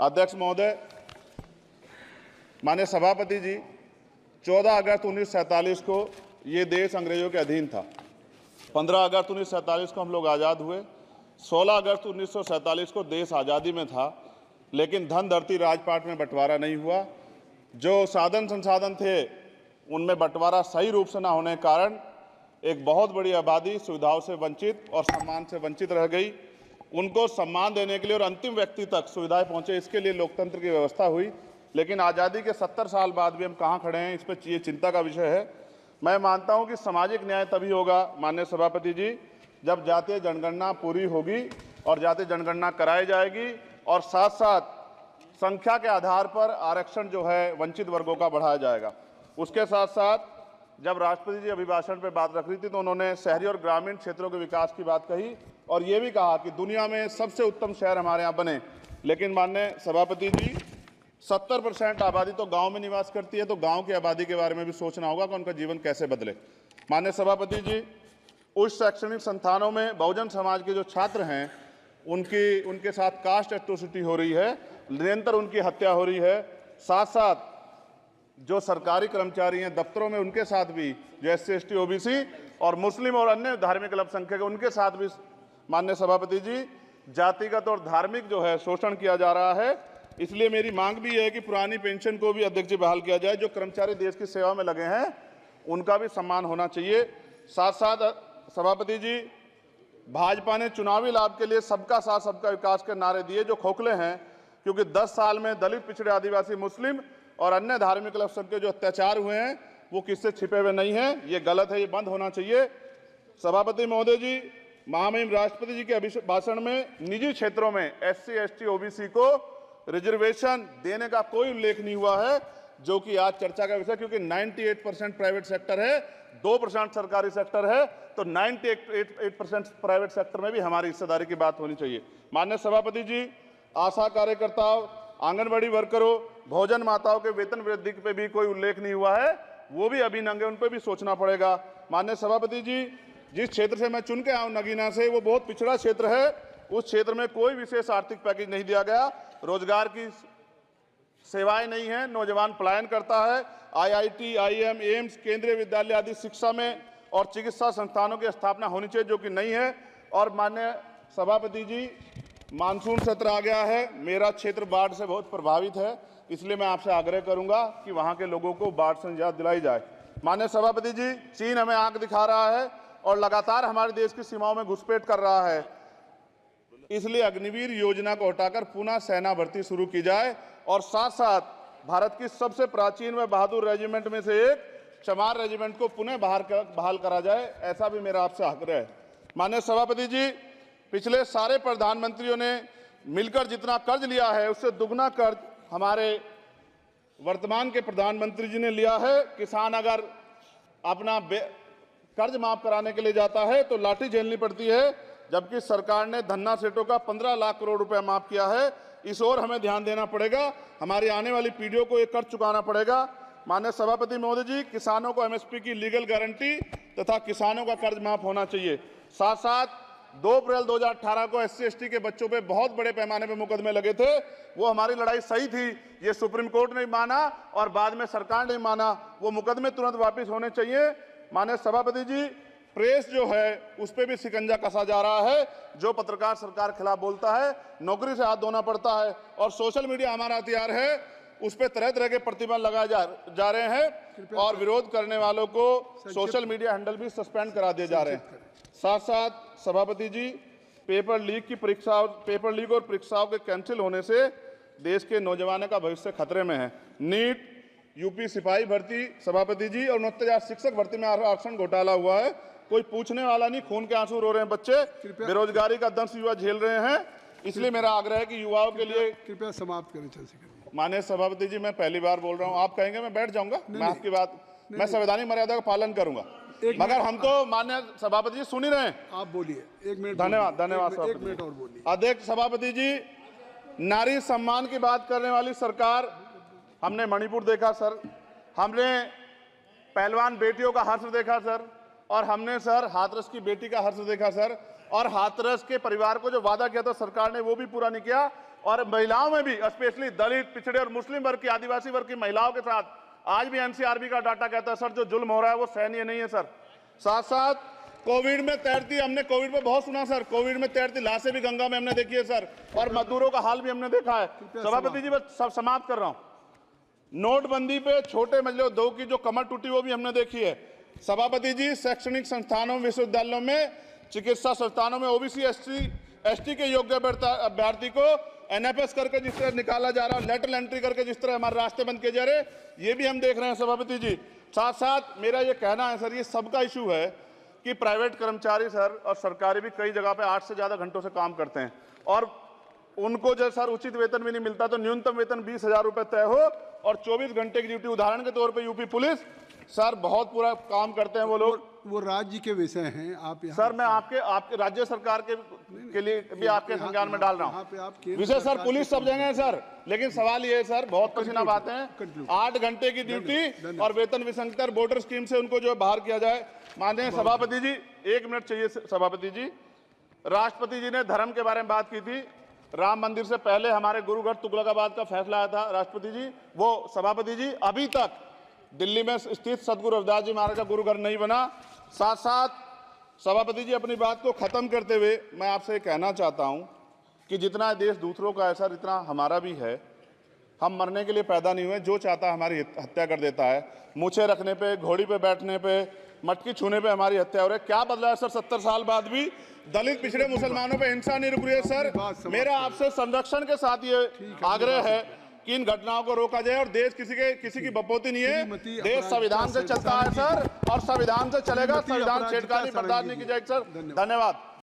अध्यक्ष महोदय, माननीय सभापति जी, 14 अगस्त 1947 को ये देश अंग्रेजों के अधीन था। 15 अगस्त 1947 को हम लोग आज़ाद हुए। 16 अगस्त 1947 को देश आज़ादी में था, लेकिन धन धरती राजपाट में बंटवारा नहीं हुआ। जो साधन संसाधन थे उनमें बंटवारा सही रूप से न होने के कारण एक बहुत बड़ी आबादी सुविधाओं से वंचित और सम्मान से वंचित रह गई। उनको सम्मान देने के लिए और अंतिम व्यक्ति तक सुविधाएं पहुंचे, इसके लिए लोकतंत्र की व्यवस्था हुई। लेकिन आज़ादी के 70 साल बाद भी हम कहाँ खड़े हैं, इस पर ये चिंता का विषय है। मैं मानता हूं कि सामाजिक न्याय तभी होगा माननीय सभापति जी, जब जातीय जनगणना पूरी होगी और जातीय जनगणना कराई जाएगी और साथ साथ संख्या के आधार पर आरक्षण जो है वंचित वर्गों का बढ़ाया जाएगा। उसके साथ साथ जब राष्ट्रपति जी अभिभाषण पर बात रख रही थी तो उन्होंने शहरी और ग्रामीण क्षेत्रों के विकास की बात कही और ये भी कहा कि दुनिया में सबसे उत्तम शहर हमारे यहाँ बने। लेकिन माननीय सभापति जी, 70% आबादी तो गांव में निवास करती है, तो गांव की आबादी के बारे में भी सोचना होगा कि उनका जीवन कैसे बदले। माननीय सभापति जी, उच्च शैक्षणिक संस्थानों में बहुजन समाज के जो छात्र हैं उनके साथ कास्ट एट्रोसिटी हो रही है, निरंतर उनकी हत्या हो रही है। साथ साथ जो सरकारी कर्मचारी हैं दफ्तरों में, उनके साथ भी जो SC ST OBC और मुस्लिम और अन्य धार्मिक अल्पसंख्यक उनके साथ भी माननीय सभापति जी जातिगत और धार्मिक जो है शोषण किया जा रहा है। इसलिए मेरी मांग भी है कि पुरानी पेंशन को भी अध्यक्ष जी बहाल किया जाए। जो कर्मचारी देश की सेवा में लगे हैं उनका भी सम्मान होना चाहिए। साथ साथ सभापति जी, भाजपा ने चुनावी लाभ के लिए सबका साथ सबका विकास के नारे दिए जो खोखले हैं, क्योंकि 10 साल में दलित, पिछड़े, आदिवासी, मुस्लिम और अन्य धार्मिक अल्पसंख्यक जो अत्याचार हुए हैं वो किससे छिपे हुए नहीं हैं। ये गलत है, ये बंद होना चाहिए। सभापति महोदय जी, महामहिम राष्ट्रपति जी के अभिभाषण में निजी क्षेत्रों में SC ST OBC को रिजर्वेशन देने का कोई उल्लेख नहीं हुआ है, जो कि आज चर्चा का विषय, क्योंकि 98% प्राइवेट सेक्टर है, 2% सरकारी सेक्टर है, तो 98% प्राइवेट सेक्टर में भी हमारी हिस्सेदारी की बात होनी चाहिए। माननीय सभापति जी, आशा कार्यकर्ताओं, आंगनबाड़ी वर्करों, भोजन माताओं के वेतन वृद्धि पे भी कोई उल्लेख नहीं हुआ है, वो भी अभी नंगे, उन पर भी सोचना पड़ेगा। माननीय सभापति जी, जिस क्षेत्र से मैं चुन के आऊँ नगीना से, वो बहुत पिछड़ा क्षेत्र है। उस क्षेत्र में कोई विशेष आर्थिक पैकेज नहीं दिया गया, रोजगार की सेवाएं नहीं है, नौजवान पलायन करता है। IIT, IIM, एम्स, केंद्रीय विद्यालय आदि शिक्षा में और चिकित्सा संस्थानों की स्थापना होनी चाहिए, जो कि नहीं है। और माननीय सभापति जी, मानसून सत्र आ गया है, मेरा क्षेत्र बाढ़ से बहुत प्रभावित है, इसलिए मैं आपसे आग्रह करूंगा कि वहां के लोगों को बाढ़ से निजात दिलाई जाए। माननीय सभापति जी, चीन हमें आंख दिखा रहा है और लगातार हमारे देश की सीमाओं में घुसपैठ कर रहा है, इसलिए अग्निवीर योजना को हटाकर पुनः सेना भर्ती शुरू की जाए और साथ साथ भारत की सबसे प्राचीन व बहादुर रेजिमेंट में से एक चमार रेजिमेंट को पुनः बहाल करा जाए, ऐसा भी मेरा आपसे आग्रह है। माननीय सभापति जी, पिछले सारे प्रधानमंत्रियों ने मिलकर जितना कर्ज लिया है उससे दुगना कर्ज हमारे वर्तमान के प्रधानमंत्री जी ने लिया है। किसान अगर अपना कर्ज माफ कराने के लिए जाता है तो लाठी झेलनी पड़ती है, जबकि सरकार ने धन्ना सेठों का 15 लाख करोड़ रुपया माफ किया है। इस ओर हमें ध्यान देना पड़ेगा, हमारी आने वाली पीढ़ियों को ये कर्ज चुकाना पड़ेगा। माननीय सभापति महोदय जी, किसानों को MSP की लीगल गारंटी तथा किसानों का कर्ज माफ होना चाहिए। साथ साथ 2 अप्रैल 2018 को SC ST के बच्चों पे बहुत बड़े पैमाने पे मुकदमे लगे थे, वो हमारी लड़ाई सही थी, ये सुप्रीम कोर्ट ने माना और बाद में सरकार ने माना, वो मुकदमे तुरंत वापस होने चाहिए। माननीय सभापति जी, प्रेस जो है उस पर भी शिकंजा कसा जा रहा है, जो पत्रकार सरकार के खिलाफ बोलता है नौकरी से हाथ धोना पड़ता है, और सोशल मीडिया हमारा हथियार है, उस पर तरह तरह के प्रतिबंध लगाए जा रहे हैं और विरोध करने वालों को सोशल मीडिया हैंडल भी सस्पेंड करा दिए जा रहे हैं। साथ साथ सभापति जी, पेपर लीक और परीक्षाओं के कैंसिल होने से देश के नौजवानों का भविष्य खतरे में है। नीट, यूपी सिपाही भर्ती सभापति जी और 69,000 शिक्षक भर्ती में आरक्षण घोटाला हुआ है, कोई पूछने वाला नहीं, खून के आंसू रो रहे हैं बच्चे, बेरोजगारी का दंश युवा झेल रहे हैं। इसलिए मेरा आग्रह है कि युवाओं के लिए कृपया समाप्त करें। चंद्रशेखर, माननीय सभापति जी, मैं पहली बार बोल रहा हूं, आप कहेंगे मैं बैठ जाऊंगा, मैं आपकी बात, मैं संवैधानिक मर्यादा का पालन करूंगा, मगर हम तो माननीय सभापति जी सुन ही रहे हैं। आप बोलिए, 1 मिनट। धन्यवाद, धन्यवाद। 1 मिनट और बोलिए। अध्यक्ष सभापति जी, नारी सम्मान की बात करने वाली सरकार, हमने मणिपुर देखा सर, हमने पहलवान बेटियों का हर्ष देखा सर, और हमने सर हाथरस की बेटी का हर्ष देखा सर, और हाथरस के परिवार को जो वादा किया था सरकार ने वो भी पूरा नहीं किया। और महिलाओं में भी, स्पेशली दलित, पिछड़े और मुस्लिम वर्ग की, आदिवासी वर्ग की महिलाओं के साथ आज भी एनसीआरबी का डाटा कहता है सर जो जुल्म हो रहा है वो सहनीय नहीं है सर। साथ साथ कोविड में तैरती, हमने कोविड में बहुत सुना सर, कोविड में तैरती लाशें भी गंगा में हमने देखी है सर, और मजदूरों का हाल भी हमने देखा है। सभापति जी बस सब समाप्त कर रहा हूं। नोटबंदी पे छोटे मजले उद्योग की जो कमर टूटी वो भी हमने देखी है। सभापति जी, शैक्षणिक संस्थानों, विश्वविद्यालयों में, चिकित्सा संस्थानों में ओबीसी एसटी के योग्य अभ्यर्थी को एनएफएस करके जिस तरह निकाला जा रहा है, लेटरल एंट्री करके जिस तरह हमारे रास्ते बंद किए जा रहे, ये भी हम देख रहे हैं सभापति जी। साथ साथ मेरा ये कहना है सर, ये सबका इशू है कि प्राइवेट कर्मचारी सर और सरकारी भी कई जगह पे 8 से ज्यादा घंटों से काम करते हैं और उनको जो सर उचित वेतन भी नहीं मिलता, तो न्यूनतम वेतन 20,000 रुपए तय हो और 24 घंटे की ड्यूटी। उदाहरण के तौर पे यूपी पुलिस सर बहुत पूरा काम करते हैं वो लोग। वो राज्य के विषय हैं, आप यहाँ सर मैं आपके राज्य सरकार के लिए भी आपके संज्ञान में डाल रहा हूँ। विषय सर पुलिस सब जगह है सर, लेकिन सवाल ये है सर, बहुत पसीना बहाते हैं, 8 घंटे की ड्यूटी और वेतन विसंगति, वोटर स्कीम से उनको जो बाहर किया जाए। माननीय सभापति जी, 1 मिनट चाहिए सभापति जी। राष्ट्रपति जी ने धर्म के बारे में बात की थी। राम मंदिर से पहले हमारे गुरुघर तुगलकाबाद का फैसला आया था राष्ट्रपति जी, वो सभापति जी अभी तक दिल्ली में स्थित सदगुरु रविदास जी महाराज का गुरुघर नहीं बना। साथ साथ सभापति जी, अपनी बात को खत्म करते हुए मैं आपसे कहना चाहता हूं कि जितना देश दूसरों का है सर, इतना हमारा भी है। हम मरने के लिए पैदा नहीं हुए, जो चाहता है हमारी हत्या कर देता है। मूछें रखने पे, घोड़ी पे बैठने पे, मटकी छूने पे हमारी हत्या हो रही है। क्या बदला है सर 70 साल बाद भी? दलित, पिछड़े, मुसलमानों पे हिंसा नहीं रुक रही है सर। मेरा आपसे संरक्षण के साथ ये आग्रह है कि इन घटनाओं को रोका जाए और देश किसी की बपोती नहीं है, देश संविधान से चलता है सर और संविधान से चलेगा। संविधान छेड़खानी बर्दाश्त नहीं की जाएगी सर। धन्यवाद।